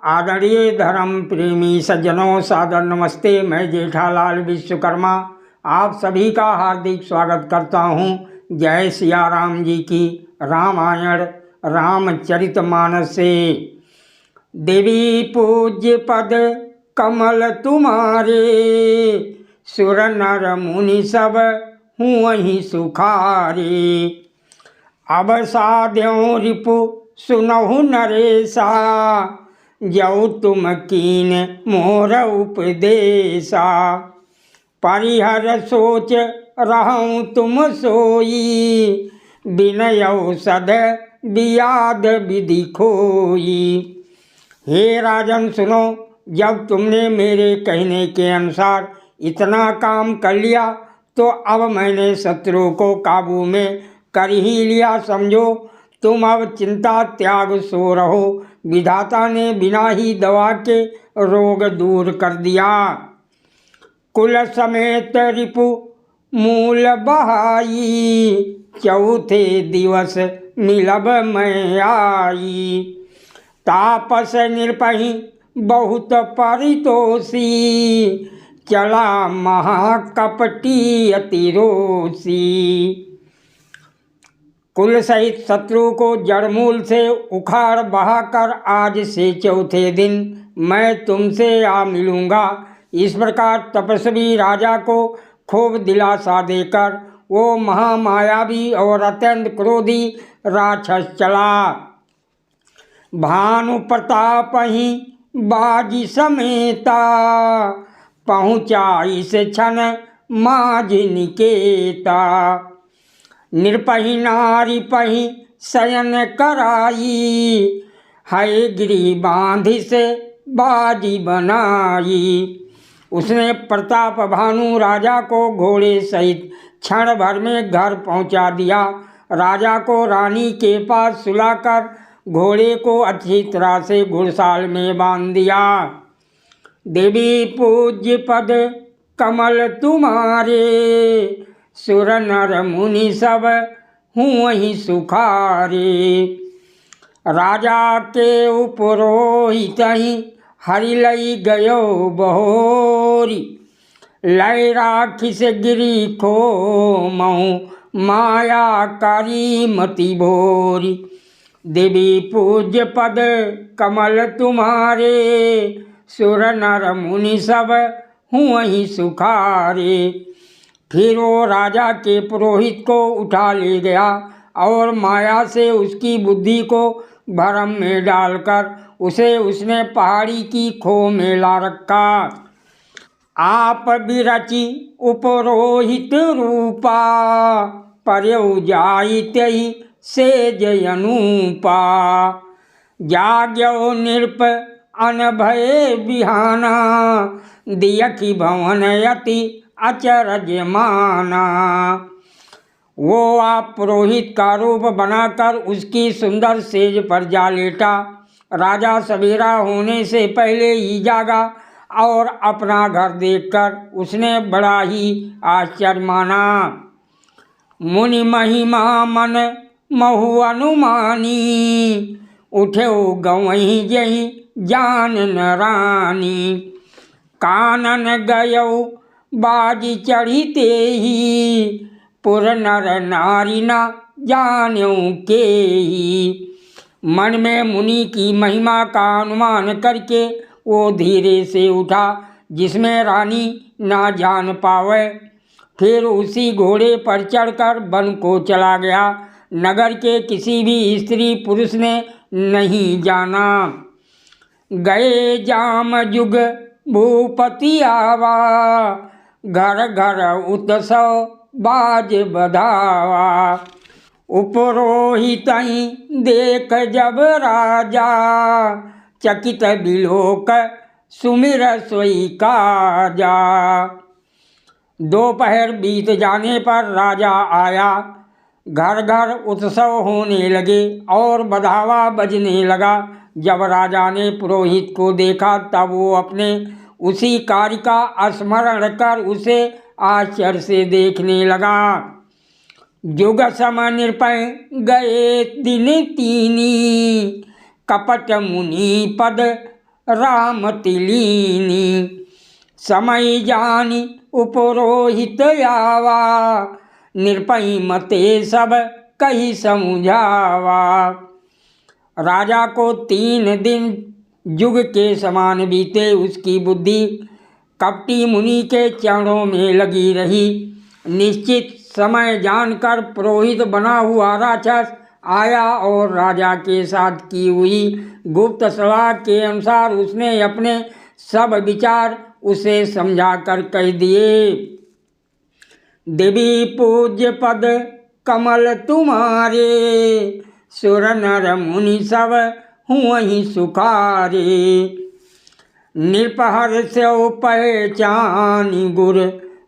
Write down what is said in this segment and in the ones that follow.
आदरणीय धर्म प्रेमी सज्जनों, सादर नमस्ते। मैं जेठालाल विश्वकर्मा आप सभी का हार्दिक स्वागत करता हूँ। जय सिया राम जी की रामायण रामचरितमानस से। देवी पूज्य पद कमल तुम्हारे, सुर नर मुनि सब हूँ वहीं सुखारे। अब साध्यों रिपु सुनहु नरेसा, जौ तुम कीन मोर उपदेशा। परिहर सोच रहूं तुम सोई, बिनयौ सद बियाद विधि खोई। हे राजन सुनो, जब तुमने मेरे कहने के अनुसार इतना काम कर लिया तो अब मैंने शत्रु को काबू में कर ही लिया समझो। तुम अब चिंता त्याग सो रहो। विधाता ने बिना ही दवा के रोग दूर कर दिया। कुल समेत रिपु मूल बहाई, चौथे दिवस मिलब मैं आई। तापस निरपहि बहुत परितोषी, चला महाकपटी अतिरोषी। कुल सहित शत्रु को जड़मूल से उखाड़ बहाकर आज से चौथे दिन मैं तुमसे आ मिलूँगा। इस प्रकार तपस्वी राजा को खूब दिलासा देकर वो महामायावी और अत्यंत क्रोधी राक्षस चला। भानु प्रताप ही बाजी समेता, पहुँचा इस क्षण माज निकेता। निरपहि नारी पहि शयन कराई, है गिरी बांधि से बाजी बनाई। उसने प्रताप भानु राजा को घोड़े सहित क्षण भर में घर पहुंचा दिया। राजा को रानी के पास सुलाकर घोड़े को अच्छी तरह से घुड़साल में बांध दिया। देवी पूज्य पद कमल तुम्हारे, सुर नर मुनि सब हूँ वहीं सुखारे। राजा के उपरोहित ही हरि लई गयो बहोरी, लय राखिस गिरी खो महु माया कारी मति भोरी। देवी पूज्य पद कमल तुम्हारे, सुर नर मुनि सब हूँ वहीं सुखारे। फिर वो राजा के पुरोहित को उठा ले गया और माया से उसकी बुद्धि को भ्रम में डालकर उसे उसने पहाड़ी की खो में ला रखा। आप बिरचि उपरोहित रूपा, पर्यउ जाइत ही सेज अनूपा। जाग्यो नृप अनभय बिहाना, दियखि भवन यति अचरज माना। वो आप पुरोहित का रूप बनाकर उसकी सुंदर सेज पर जा लेटा। राजा सवेरा होने से पहले ही जागा और अपना घर देखकर उसने बड़ा ही आश्चर्य माना। मुनि महिमा मन महु अनुमानी, उठे गवहीं जहीं जान न रानी। कानन गयो बाजी चढ़ीते ही, पुर नर नारी ना जान्यों के ही। मन में मुनि की महिमा का अनुमान करके वो धीरे से उठा, जिसमें रानी ना जान पावे। फिर उसी घोड़े पर चढ़कर वन को चला गया। नगर के किसी भी स्त्री पुरुष ने नहीं जाना। गए जाम जुग भूपति आवा, घर घर उत्सव बाज बधावा। उपरोहित देख जब राजा, चकित बिलोक सुमिर सोई काजा। दोपहर बीत जाने पर राजा आया। घर घर उत्सव होने लगे और बधावा बजने लगा। जब राजा ने पुरोहित को देखा तब वो अपने उसी कार्य का स्मरण कर उसे आश्चर्य से देखने लगा। जुग सम निरपय गए दिन तीनी, कपट मुनि पद राम तिलीनी। समय जानी उपरोहित आवा, निरपई मते सब कही समझावा। राजा को 3 दिन युग के समान बीते। उसकी बुद्धि कपटी मुनि के चरणों में लगी रही। निश्चित समय जानकर पुरोहित बना हुआ राक्षस आया और राजा के साथ की हुई गुप्त सलाह के अनुसार उसने अपने सब विचार उसे समझा कर कह दिए। देवी पूज्य पद कमल तुम्हारे, सुर नर मुनि सब हुँ सुखारे। नृपहर से पहचानी गुर,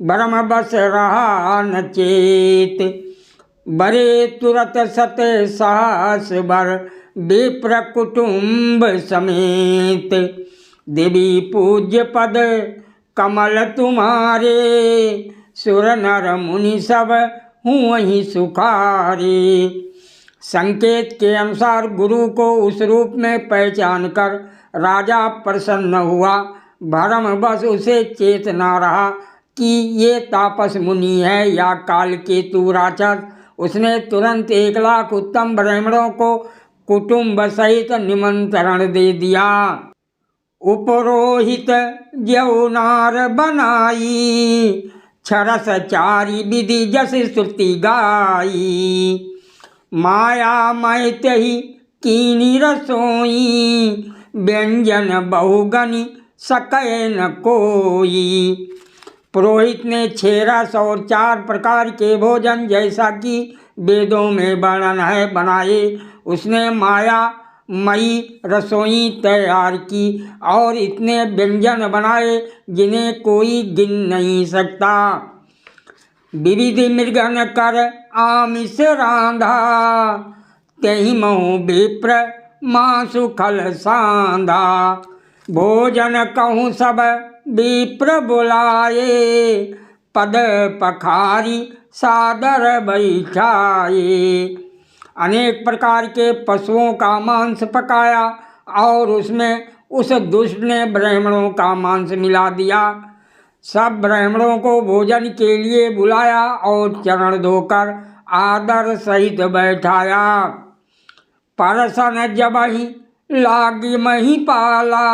ब्रह्म बस रहा न चेत। बरे तुरत सत साहस बर, विप्र कुटुंब समेत। देवी पूज्य पद कमल तुम्हारे, सुर नर मुनि सब हुँ सुखारे। संकेत के अनुसार गुरु को उस रूप में पहचान कर राजा प्रसन्न हुआ। भरम बस उसे चेत न रहा कि ये तापस मुनि है या कालकेतु राक्षस। उसने तुरंत 1 लाख उत्तम ब्राह्मणों को कुटुंब सहित निमंत्रण दे दिया। उपरोहित जौनार बनाई, छरस चारी विधि जस स्तुति गाई। माया मैत ही कीनी रसोई, व्यंजन बहुगनि सकै न कोई। पुरोहित ने 6 रस और 4 प्रकार के भोजन जैसा कि वेदों में वर्णन है बनाए। उसने माया मई रसोई तैयार की और इतने व्यंजन बनाए जिन्हें कोई गिन नहीं सकता। विविध मृगन कर आमिष रांधा, तेहि महु विप्र मासु खल सांधा। भोजन कहूँ सब विप्र बुलाए, पद पखारी सादर बैठाए। अनेक प्रकार के पशुओं का मांस पकाया और उसमें उस दुष्ट ने ब्राह्मणों का मांस मिला दिया। सब ब्राह्मणों को भोजन के लिए बुलाया और चरण धोकर आदर सहित बैठाया। परसन जबहि लागी महिपाला,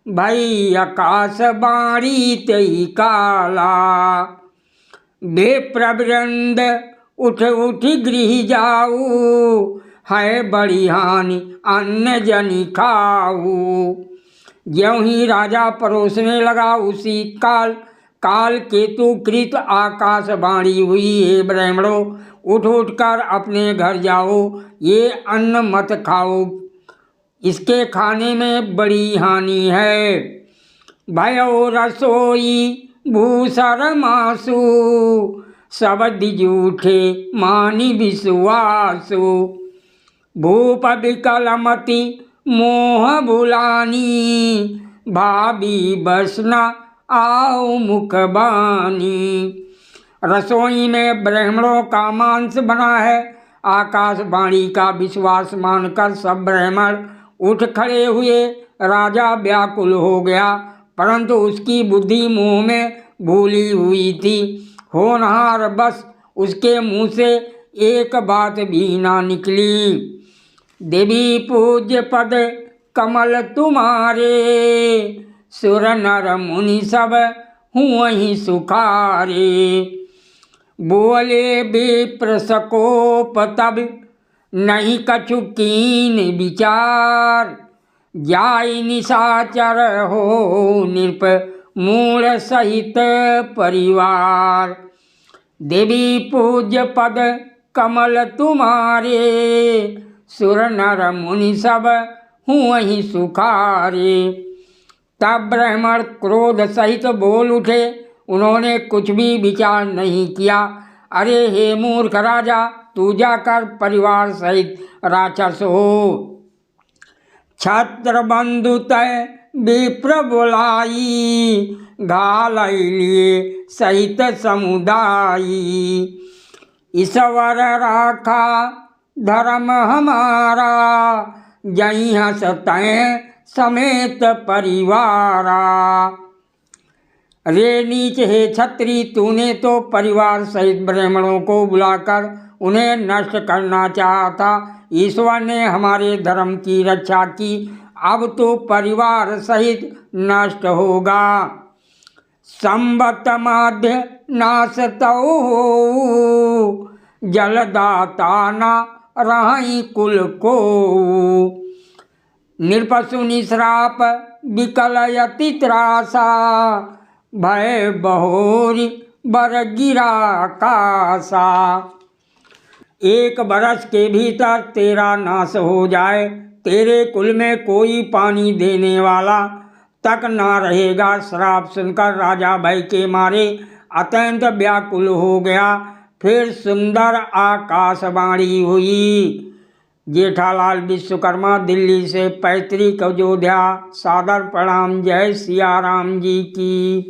भई आकाश बाणी तेई काला। विप्रवृंद उठ उठ गृह जाऊ, है बड़ी हानि अन्न जनि खाऊ। ज्यों ही राजा परोसने लगा उसी काल केतु कृत आकाशवाणी हुई, हे ब्राह्मणों उठ उठ कर अपने घर जाओ, ये अन्न मत खाओ, इसके खाने में बड़ी हानि है। भयो रसोई भूसर मासु, सब दिजूठे मानि विश्वासु। भूप विकलमति मोह बुलानी, भाभी बसना आओ मुखबानी। रसोई में ब्राह्मणों का मांस बना है। आकाशवाणी का विश्वास मानकर सब ब्राह्मण उठ खड़े हुए। राजा व्याकुल हो गया, परंतु उसकी बुद्धि मोह में भूली हुई थी। होनहार बस उसके मुंह से एक बात भी ना निकली। देवी पूज्य पद कमल तुम्हारे, सुर नर मुनि सब हुँ सुखारे। बोले विप्र सकोप तब, नहीं कछु कीन विचार। जाई निशाचर हो नृप, मूढ़ सहित परिवार। देवी पूज्य पद कमल तुम्हारे, सुर नर मुनि सब हुँ सुखारे। तब ब्राह्मण क्रोध सहित बोल उठे। उन्होंने कुछ भी विचार नहीं किया। अरे हे मूर्ख राजा, तू जाकर परिवार सहित राक्षस हो। छत्र बंधु तय विप्र बुलाई, घालय लिए सहित समुदायी। ईश्वर राखा धर्म हमारा, जहीं हंस तय समेत परिवारा। रे नीच हे छत्री, तूने तो परिवार सहित ब्राह्मणों को बुलाकर उन्हें नष्ट करना चाहा था। ईश्वर ने हमारे धर्म की रक्षा की, अब तो परिवार सहित नष्ट होगा। संवत मध्य नाशतौ जलदाता न रहि कुल को। निरपशु निश्राप विकलयति त्रासा, भय बहोरी बर गिरा कासा। एक बरस के भीतर तेरा नाश हो जाए, तेरे कुल में कोई पानी देने वाला तक ना रहेगा। श्राप सुनकर राजा भय के मारे अत्यंत व्याकुल हो गया। फिर सुंदर आकाशवाणी हुई। जेठालाल विश्वकर्मा, दिल्ली से पैतृक अयोध्या। सादर प्रणाम। जय सिया राम जी की।